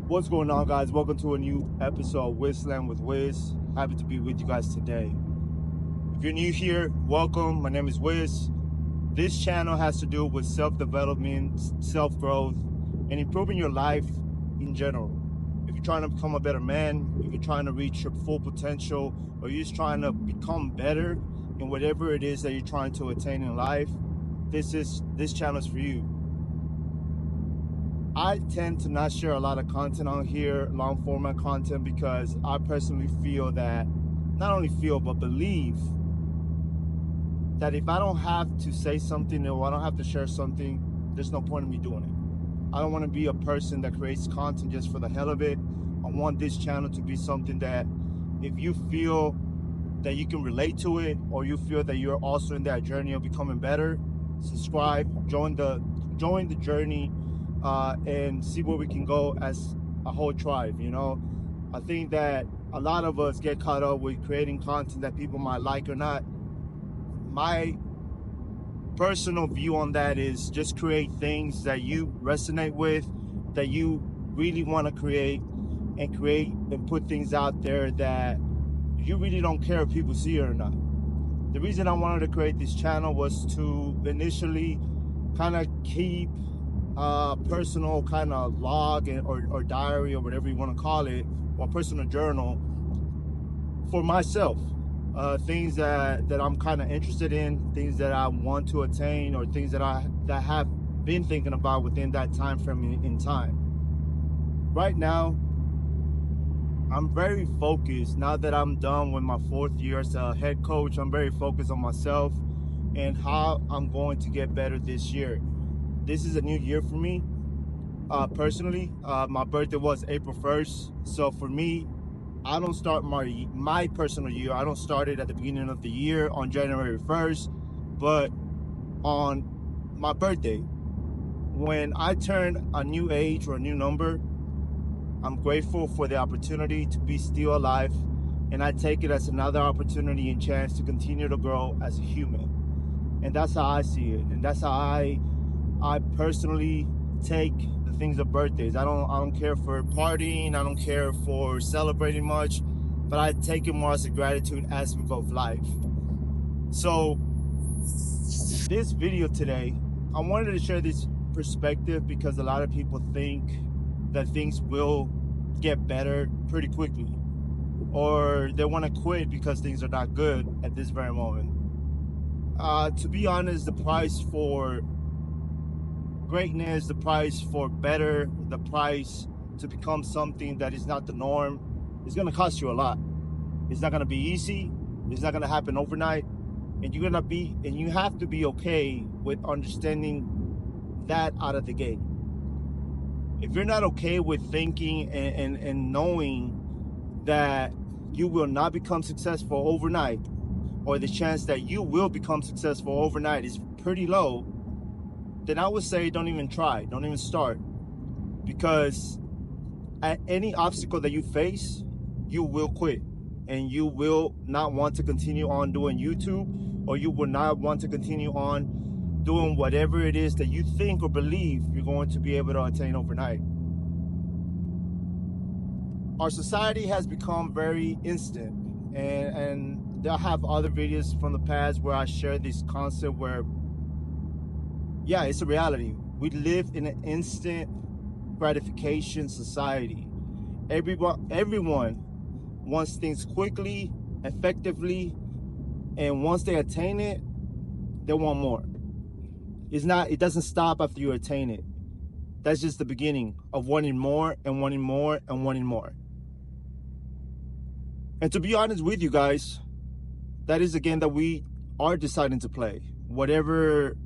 What's going on, guys? Welcome to a new episode of Wizland with Wiz. Happy to be with you guys today. If you're new here, welcome. My name is Wiz. This channel has to do with self-development, self-growth, and improving your life in general. If you're trying to become a better man, if you're trying to reach your full potential, or you're just trying to become better in whatever it is that you're trying to attain in life, this channel is for you. I tend to not share a lot of content on here, long format content, because I personally feel that, not only feel, but believe that if I don't have to say something or I don't have to share something, there's no point in me doing it. I don't want to be a person that creates content just for the hell of it. I want this channel to be something that if you feel that you can relate to it, or you feel that you're also in that journey of becoming better, subscribe, join the journey, and see where we can go as a whole tribe. I think that a lot of us get caught up with creating content that people might like or not. My personal view on that is just create things that you resonate with, that you really want to create and put things out there that you really don't care if people see it or not. The reason I wanted to create this channel was to initially kind of keep personal kind of log or diary or whatever you want to call it, or personal journal for myself. Things that I'm kind of interested in, things that I want to attain, or things that I have been thinking about within that time frame in time. Right now, I'm very focused. Now that I'm done with my 4th year as a head coach, I'm very focused on myself and how I'm going to get better this year. This is a new year for me, personally. My birthday was April 1st. So for me, I don't start my personal year. I don't start it at the beginning of the year on January 1st, but on my birthday. When I turn a new age or a new number, I'm grateful for the opportunity to be still alive, and I take it as another opportunity and chance to continue to grow as a human. And that's how I see it, and that's how I personally take the things of birthdays. I don't care for partying, I don't care for celebrating much, but I take it more as a gratitude aspect of life. So this video today, I wanted to share this perspective because a lot of people think that things will get better pretty quickly, or they want to quit because things are not good at this very moment. To be honest, the price for greatness, the price for better, the price to become something that is not the norm is going to cost you a lot. It's not going to be easy. It's not going to happen overnight, and you have to be okay with understanding that out of the gate. If you're not okay with thinking and knowing that you will not become successful overnight, or the chance that you will become successful overnight is pretty low, then I would say don't even try, don't even start. Because at any obstacle that you face, you will quit, and you will not want to continue on doing YouTube, or you will not want to continue on doing whatever it is that you think or believe you're going to be able to attain overnight. Our society has become very instant, and I have other videos from the past where I share this concept where, yeah, it's a reality. We live in an instant gratification society. Everyone wants things quickly, effectively, and once they attain it, they want more. It doesn't stop after you attain it. That's just the beginning of wanting more and wanting more and wanting more. And to be honest with you guys, that is a game that we are deciding to play. Whatever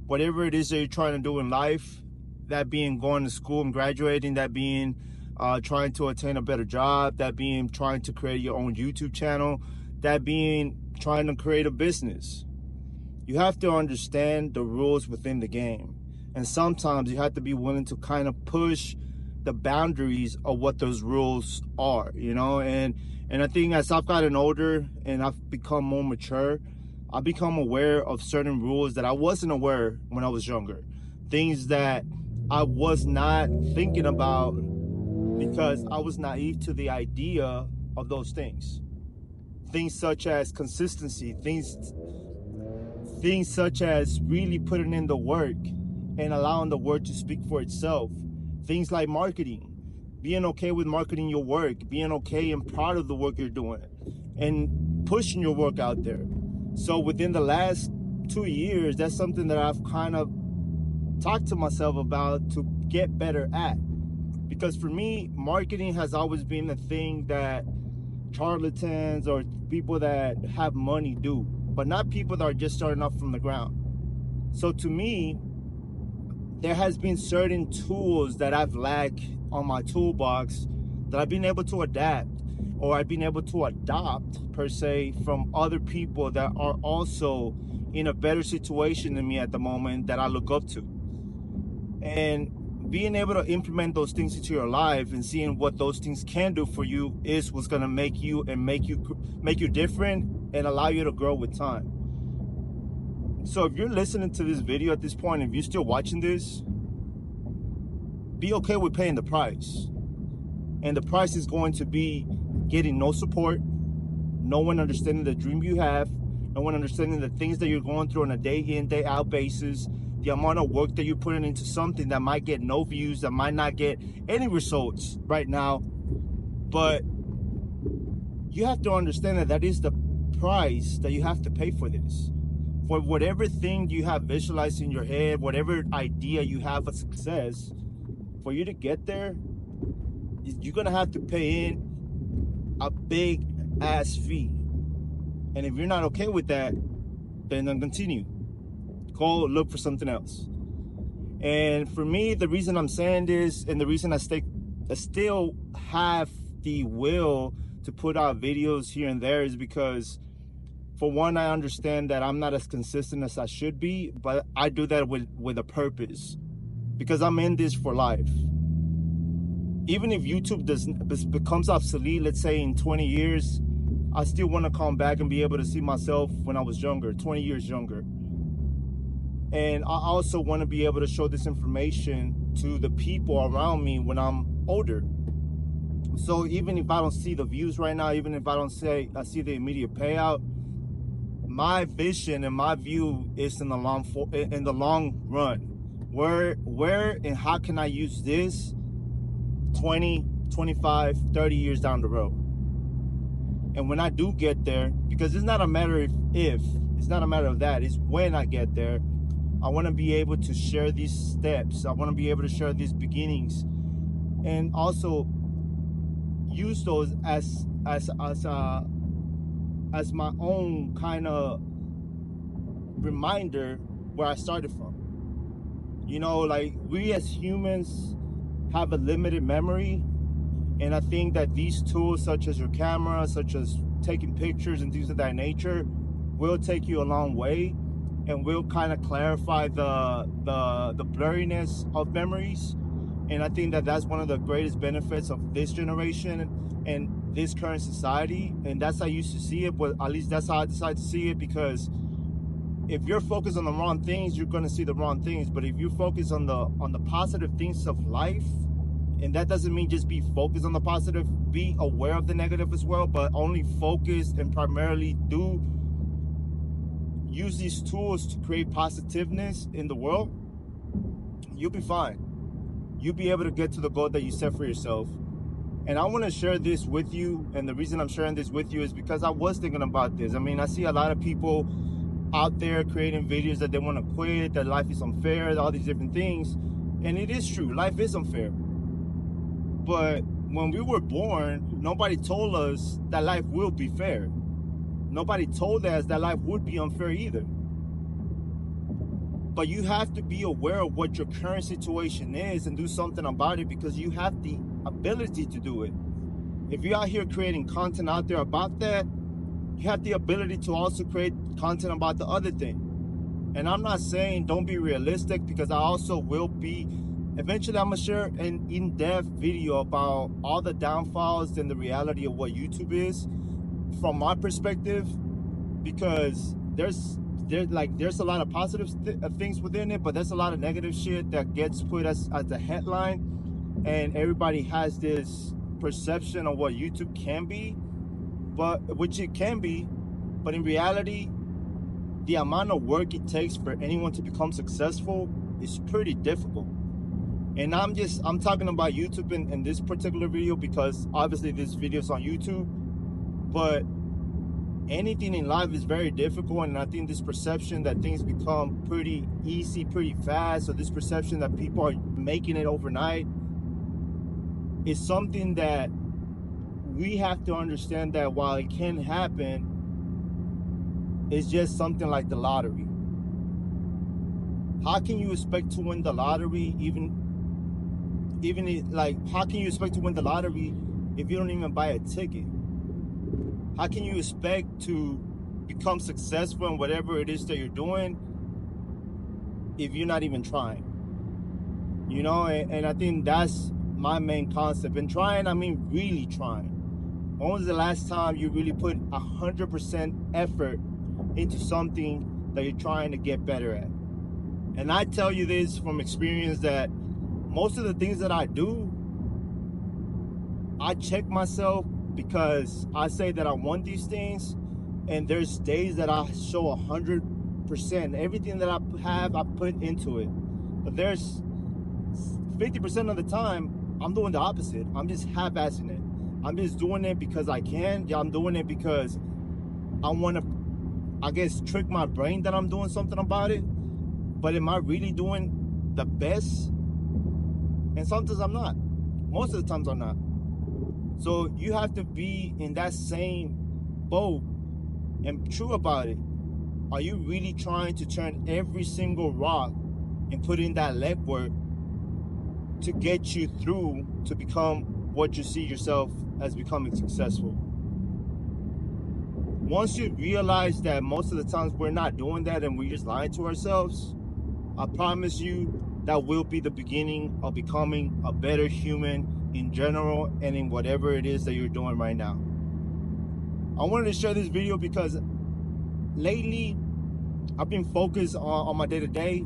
it is that you're trying to do in life, that being going to school and graduating, that being trying to attain a better job, that being trying to create your own YouTube channel, that being trying to create a business. You have to understand the rules within the game. And sometimes you have to be willing to kind of push the boundaries of what those rules are, And I think as I've gotten older and I've become more mature, I've become aware of certain rules that I wasn't aware when I was younger. Things that I was not thinking about because I was naive to the idea of those things. Things such as consistency, things such as really putting in the work and allowing the word to speak for itself. Things like marketing, being okay with marketing your work, being okay and proud of the work you're doing, and pushing your work out there. So within the last 2 years, that's something that I've kind of talked to myself about to get better at. Because for me, marketing has always been a thing that charlatans or people that have money do, but not people that are just starting off from the ground. So to me, there has been certain tools that I've lacked on my toolbox that I've been able to adapt, or I've been able to adopt per se, from other people that are also in a better situation than me at the moment that I look up to. And being able to implement those things into your life and seeing what those things can do for you is what's going to make you different and allow you to grow with time. So if you're listening to this video at this point, if you're still watching this, be okay with paying the price. And the price is going to be getting no support, no one understanding the dream you have, no one understanding the things that you're going through on a day in, day out basis, the amount of work that you're putting into something that might get no views, that might not get any results right now. But you have to understand that that is the price that you have to pay for this. For whatever thing you have visualized in your head, whatever idea you have of success, for you to get there, you're going to have to pay in a big ass fee. And if you're not okay with that, then don't continue. Go look for something else. And for me, the reason I'm saying this and the reason I still have the will to put out videos here and there is because, for one, I understand that I'm not as consistent as I should be, but I do that with a purpose, because I'm in this for life. Even if YouTube becomes obsolete, let's say in 20 years, I still want to come back and be able to see myself when I was younger, 20 years younger. And I also want to be able to show this information to the people around me when I'm older. So even if I don't see the views right now, even if I don't see the immediate payout, my vision and my view is in the long run. Where and how can I use this 20, 25, 30 years down the road? And when I do get there, because it's not a matter of if, it's not a matter of that, it's when I get there, I want to be able to share these steps. I want to be able to share these beginnings, and also use those as my own kind of reminder where I started from. You know, like, we as humans have a limited memory, and I think that these tools, such as your camera, such as taking pictures and things of that nature, will take you a long way and will kind of clarify the blurriness of memories. And I think that that's one of the greatest benefits of this generation and this current society. And that's how I used to see it, but at least that's how I decided to see it, because if you're focused on the wrong things, you're going to see the wrong things. But if you focus on the positive things of life, and that doesn't mean just be focused on the positive, be aware of the negative as well, but only focus and primarily use these tools to create positiveness in the world, you'll be fine. You'll be able to get to the goal that you set for yourself. And I want to share this with you, and the reason I'm sharing this with you is because I was thinking about this. I mean, I see a lot of people out there creating videos that they want to quit, that life is unfair, all these different things. And it is true, life is unfair. But when we were born, nobody told us that life will be fair. Nobody told us that life would be unfair either. But you have to be aware of what your current situation is and do something about it, because you have the ability to do it. If you're out here creating content out there about that, you have the ability to also create content about the other thing. And I'm not saying don't be realistic, because I also will be. Eventually, I'm going to share an in-depth video about all the downfalls and the reality of what YouTube is from my perspective, because there's a lot of positive things within it, but there's a lot of negative shit that gets put as the headline. and everybody has this perception of what YouTube can be, but which it can be, but in reality, the amount of work it takes for anyone to become successful is pretty difficult. And I'm talking about YouTube in this particular video because obviously this video is on YouTube, but anything in life is very difficult. And I think this perception that things become pretty easy, pretty fast, or this perception that people are making it overnight is something that we have to understand, that while it can happen, it's just something like the lottery. How can you expect to win the lottery how can you expect to win the lottery if you don't even buy a ticket? How can you expect to become successful in whatever it is that you're doing if you're not even trying? You know, and I think that's my main concept. And trying, I mean really trying. When was the last time you really put 100% effort into something that you're trying to get better at? And I tell you this from experience that most of the things that I do, I check myself because I say that I want these things, and there's days that I show 100%. Everything that I have, I put into it. But there's 50% of the time, I'm doing the opposite. I'm just half-assing it. I'm just doing it because I can. I'm doing it because I want to, I guess, trick my brain that I'm doing something about it. But am I really doing the best? And sometimes I'm not. Most of the times I'm not. So you have to be in that same boat and true about it. Are you really trying to turn every single rock and put in that legwork to get you through to become what you see yourself as becoming successful? Once you realize that most of the times we're not doing that and we're just lying to ourselves, I promise you that will be the beginning of becoming a better human in general and in whatever it is that you're doing right now. I wanted to share this video because lately I've been focused on my day-to-day.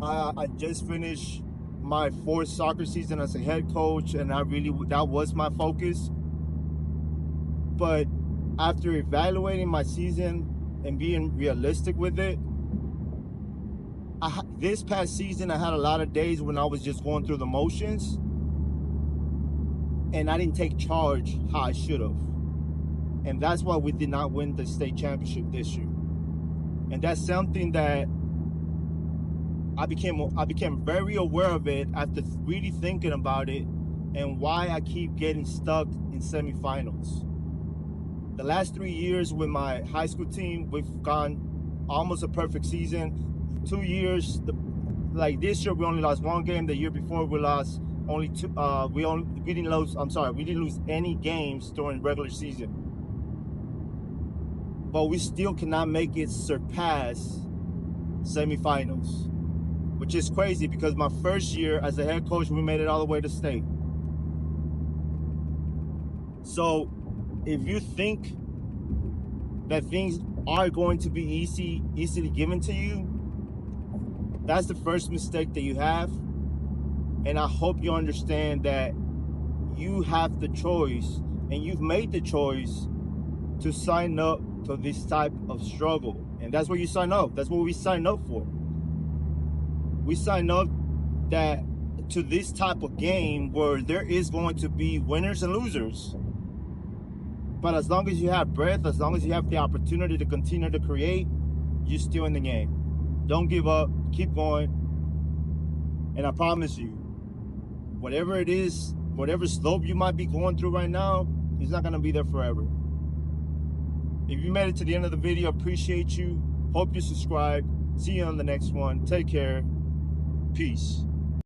I just finished my 4th soccer season as a head coach, and that was my focus. But after evaluating my season and being realistic with it, this past season I had a lot of days when I was just going through the motions, and I didn't take charge how I should have. And that's why we did not win the state championship this year. And that's something that I became very aware of it after really thinking about it, and why I keep getting stuck in semifinals. The last 3 years with my high school team, we've gone almost a perfect season. 2 years, like this year, we only lost 1 game. The year before, we lost only 2. We didn't lose any games during regular season. But we still cannot make it surpass semifinals, which is crazy because my first year as a head coach, we made it all the way to state. So if you think that things are going to be easily given to you, that's the first mistake that you have. And I hope you understand that you have the choice, and you've made the choice to sign up to this type of struggle. And that's what you sign up. That's what we sign up for. We sign up to this type of game where there is going to be winners and losers. But as long as you have breath, as long as you have the opportunity to continue to create, you're still in the game. Don't give up, keep going. And I promise you, whatever it is, whatever slope you might be going through right now, it's not gonna be there forever. If you made it to the end of the video, appreciate you. Hope you subscribe. See you on the next one. Take care. Peace.